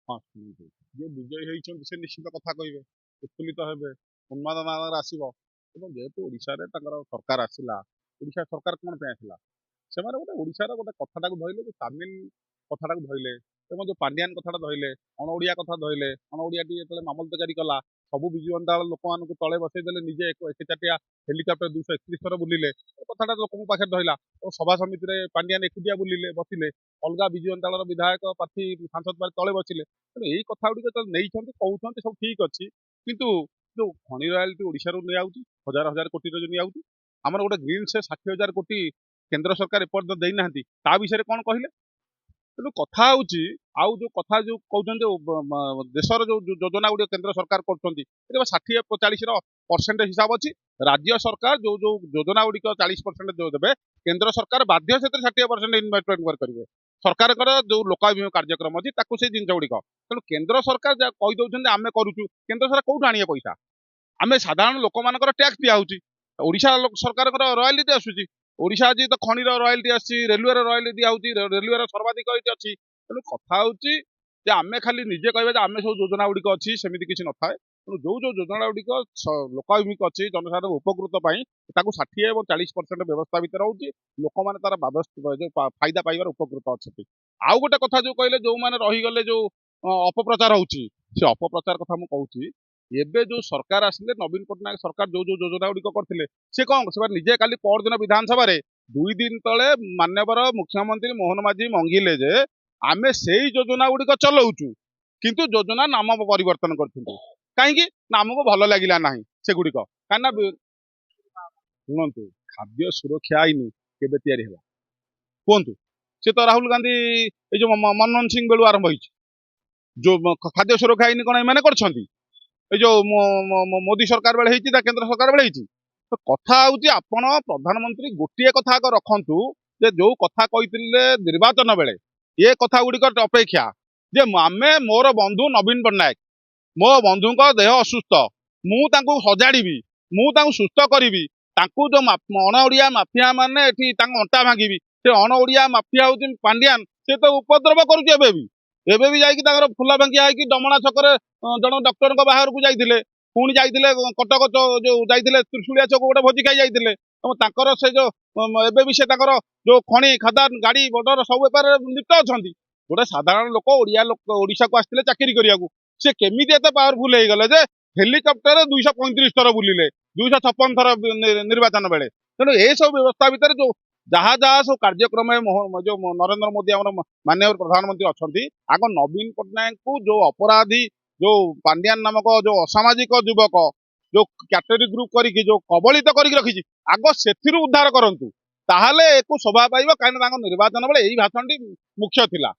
ହଁ ଶୁଣନ୍ତୁ, ଯିଏ ବିଜୟୀ ହେଇଛନ୍ତି ସେ ନିଶ୍ଚିତ କଥା କହିବେ, ଉତ୍ଫୁଲ୍ଲିତ ହେବେ, ଉନ୍ମାଦନା ଆସିବ। ଏବଂ ଯେହେତୁ ଓଡ଼ିଶାରେ ତାଙ୍କର ସରକାର ଆସିଲା, ଓଡ଼ିଶା ସରକାର କଣ ପାଇଁ ଆସିଲା? ସେମାନେ ଗୋଟେ ଓଡ଼ିଶାର ଗୋଟେ କଥାଟାକୁ ଧଇଲେ, ଯୋଉ ତାମିଲ କଥାଟାକୁ ଧଇଲେ ଏବଂ ଯୋଉ ପାଣ୍ଡିଆନ କଥାଟା ଧଇଲେ, ଅଣ ଓଡ଼ିଆ କଥା ଧଇଲେ, ଅଣ ଓଡ଼ିଆଟି ଯେତେବେଳେ ମାମଲତକାରୀ କଲା, ସବୁ ବିଜୁ ଜନତା ଦଳ ଲୋକମାନଙ୍କୁ ତଳେ ବସେଇଦେଲେ, ନିଜେ ଏକଚାଟିଆ ହେଲିକପ୍ଟର 231 ଥର ବୁଲିଲେ, ଏ କଥାଟା ଲୋକଙ୍କ ପାଖରେ ଧଇଲା। ଓ ସଭା ସମିତିରେ ପାଣ୍ଡିଆନ ଏକୁଟିଆ ବୁଲିଲେ, ବସିଲେ, ଅଲଗା ବିଜୁ ଜନତା ଦଳର ବିଧାୟକ ପ୍ରାର୍ଥୀ ସାଂସଦ ପ୍ରାର୍ଥୀ ତଳେ ବସିଲେ। ତେଣୁ ଏଇ କଥା ଗୁଡ଼ିକ ଯେତେବେଳେ ନେଇଛନ୍ତି କହୁଛନ୍ତି ସବୁ ଠିକ ଅଛି, କିନ୍ତୁ ଯୋଉ ଖଣି ରୟାଲିଟି ଓଡ଼ିଶାରୁ ନିଆଯାଉଛି, ହଜାର ହଜାର କୋଟିର ଯୋଉ ନିଆଯାଉଛି, ଆମର ଗୋଟେ ଗ୍ରୀନ ସେ 60,000 କୋଟି କେନ୍ଦ୍ର ସରକାର ଏପର୍ଯ୍ୟନ୍ତ ଦେଇନାହାନ୍ତି, ତା ବିଷୟରେ କଣ କହିଲେ? ତେଣୁ କଥା ହଉଛି, ଆଉ ଯୋଉ କଥା ଯୋଉ କହୁଛନ୍ତି ଯୋଉ ଦେଶର ଯୋଉ ଯୋଜନା ଗୁଡ଼ିକ କେନ୍ଦ୍ର ସରକାର କରୁଛନ୍ତି, 60-40% ହିସାବ ଅଛି। ରାଜ୍ୟ ସରକାର ଯୋଉ ଯୋଉ ଯୋଜନା ଗୁଡ଼ିକ 40% ଯୋଉ ଦେବେ, କେନ୍ଦ୍ର ସରକାର ବାଧ୍ୟ ସେଥିରେ 60% ଇନଭେଷ୍ଟମେଣ୍ଟ କରିବେ। ସରକାରଙ୍କର ଯୋଉ ଲୋକାଭିମୁଖ କାର୍ଯ୍ୟକ୍ରମ ଅଛି ତାକୁ ସେଇ ଜିନିଷ ଗୁଡ଼ିକ। ତେଣୁ କେନ୍ଦ୍ର ସରକାର ଯାହା କହିଦଉଛନ୍ତି ଆମେ କରୁଛୁ, କେନ୍ଦ୍ର ସରକାର କୋଉଠୁ ଆଣିବେ ପଇସା? ଆମେ ସାଧାରଣ ଲୋକମାନଙ୍କର ଟ୍ୟାକ୍ସ ଦିଆହଉଛି, ଓଡ଼ିଶା ସରକାରଙ୍କର ରୟାଲିଟି ଆସୁଛି। ଓଡ଼ିଶା ଆଜି ତ ଖଣିର ରୟାଲିଟି ଆସିଛି, ରେଲୱେର ରୟାଲିଟି ଦିଆହଉଛି, ରେଲୱେର ସର୍ବାଧିକ ଏଇଠି ଅଛି। ତେଣୁ କଥା ହଉଛି ଯେ ଆମେ ଖାଲି ନିଜେ କହିବା ଯେ ଆମେ ସବୁ ଯୋଜନା ଗୁଡ଼ିକ ଅଛି, ସେମିତି କିଛି ନଥାଏ। ତେଣୁ ଯୋଉ ଯୋଉ ଯୋଜନା ଗୁଡ଼ିକ ଲୋକାଭିମୁଖ ଅଛି, ଜନସାଧାରଣ ଉପକୃତ ପାଇଁ, ତାକୁ 60 ଏବଂ 40% ବ୍ୟବସ୍ଥା ଭିତରେ ରହୁଛି। ଲୋକମାନେ ତାର ଯୋଉ ଫାଇଦା ପାଇବାର ଉପକୃତ ଅଛନ୍ତି। ଆଉ ଗୋଟେ କଥା ଯୋଉ କହିଲେ ଯୋଉମାନେ ରହିଗଲେ, ଯୋଉ ଅପପ୍ରଚାର ହଉଛି, ସେ ଅପପ୍ରଚାର କଥା ମୁଁ କହୁଛି। ଏବେ ଯୋଉ ସରକାର ଆସିଲେ, ନବୀନ ପଟ୍ଟନାୟକ ସରକାର ଯୋଉ ଯୋଉ ଯୋଜନା ଗୁଡ଼ିକ କରିଥିଲେ, ସେ କଣ ସେମାନେ ନିଜେ କାଲି ପରଦିନ ବିଧାନସଭାରେ 2 ଦିନ ତଳେ ମାନ୍ୟବର ମୁଖ୍ୟମନ୍ତ୍ରୀ ମୋହନ ମାଝୀ ମଙ୍ଗିଲେ ଯେ ଆମେ ସେଇ ଯୋଜନା ଗୁଡ଼ିକ ଚଲଉଛୁ, କିନ୍ତୁ ଯୋଜନା ନାମ ପରିବର୍ତ୍ତନ କରୁଛନ୍ତି। କାହିଁକି ନା ଆମକୁ ଭଲ ଲାଗିଲା ନାହିଁ ସେଗୁଡ଼ିକ। କାହିଁକିନା ଶୁଣନ୍ତୁ, ଖାଦ୍ୟ ସୁରକ୍ଷା ଆଇନ କେବେ ତିଆରି ହେଲା କୁହନ୍ତୁ? ସେ ତ ରାହୁଲ ଗାନ୍ଧୀ ଏଇ ଯୋଉ ମନମୋହନ ସିଂ ବେଳୁ ଆରମ୍ଭ ହେଇଛି। ଯୋଉ ଖାଦ୍ୟ ସୁରକ୍ଷା ଆଇନ କଣ ଏମାନେ କରିଛନ୍ତି? ଏଇ ଯୋଉ ମୋଦୀ ସରକାର ବେଳେ ହେଇଛି ନା କେନ୍ଦ୍ର ସରକାର ବେଳେ ହେଇଛି? ତ କଥା ହଉଛି, ଆପଣ ପ୍ରଧାନମନ୍ତ୍ରୀ ଗୋଟିଏ କଥା ଆଗ ରଖନ୍ତୁ ଯେ ଯୋଉ କଥା କହିଥିଲେ ନିର୍ବାଚନ ବେଳେ, ଏ କଥା ଗୁଡ଼ିକ ଅପେକ୍ଷା ଯେ ଆମେ ମୋର ବନ୍ଧୁ ନବୀନ ପଟ୍ଟନାୟକ, ମୋ ବନ୍ଧୁଙ୍କ ଦେହ ଅସୁସ୍ଥ, ମୁଁ ତାଙ୍କୁ ସଜାଡ଼ିବି, ମୁଁ ତାଙ୍କୁ ସୁସ୍ଥ କରିବି, ତାଙ୍କୁ ଯୋଉ ଅଣ ଓଡ଼ିଆ ମାଫିଆ ମାନେ ଏଠି ତାଙ୍କ ଅଣ୍ଟା ଭାଙ୍ଗିବି, ସେ ଅଣ ଓଡ଼ିଆ ମାଫିଆ ହଉଛି ପାଣ୍ଡିଆନ, ସେ ତ ଉପଦ୍ରବ କରୁଛି। ଏବେ ବି ଯାଇକି ତାଙ୍କର ଫୁଲା ଭାଙ୍ଗିଆ ହେଇକି ଡମଣା ଛକରେ ଜଣେ ଡକ୍ଟରଙ୍କ ବାହାରକୁ ଯାଇଥିଲେ, ପୁଣି ଯାଇଥିଲେ କଟକ ଯୋଉ ଯାଇଥିଲେ ତ୍ରିଶୁଳିଆ ଛକ ଗୋଟେ ଭୋଜି ଖାଇ ଯାଇଥିଲେ। ଏବଂ ତାଙ୍କର ସେ ଯୋଉ ଏବେ ବି ସେ ତାଙ୍କର ଯୋଉ ଖଣି ଖାଦାନ ଗାଡ଼ି ମଟର ସବୁ ବେପାରରେ ଲିପ୍ତ ଅଛନ୍ତି। ଗୋଟେ ସାଧାରଣ ଲୋକ, ଓଡ଼ିଆ ଲୋକ ଓଡ଼ିଶାକୁ ଆସିଥିଲେ ଚାକିରି କରିବାକୁ, ସେ କେମିତି ଏତେ ପାୱାରଫୁଲ ହେଇଗଲେ ଯେ ହେଲିକପ୍ଟରରେ 235 ଥର ବୁଲିଲେ, 256 ଥର ନିର୍ବାଚନ ବେଳେ। ତେଣୁ ଏସବୁ ବ୍ୟବସ୍ଥା ଭିତରେ ଯୋଉ ଯାହା ଯାହା ସବୁ କାର୍ଯ୍ୟକ୍ରମ ଯୋଉ ନରେନ୍ଦ୍ର ମୋଦୀ ଆମର ମାନ୍ୟବର ପ୍ରଧାନମନ୍ତ୍ରୀ ଅଛନ୍ତି, ଆଗ ନବୀନ ପଟ୍ଟନାୟକଙ୍କୁ ଯୋଉ ଅପରାଧୀ, ଯୋଉ ପାଣ୍ଡିଆନ ନାମକ ଯୋଉ ଅସାମାଜିକ ଯୁବକ ଯୋଉ କ୍ୟାଟେଗୋରୀ ଗ୍ରୁପ କରିକି ଯୋଉ କବଳିତ କରିକି ରଖିଛି, ଆଗ ସେଥିରୁ ଉଦ୍ଧାର କରନ୍ତୁ, ତାହେଲେ ଏକୁ ଶୋଭା ପାଇବ। କାହିଁକିନା ତାଙ୍କ ନିର୍ବାଚନ ବେଳେ ଏଇ ଭାଷଣଟି ମୁଖ୍ୟ ଥିଲା।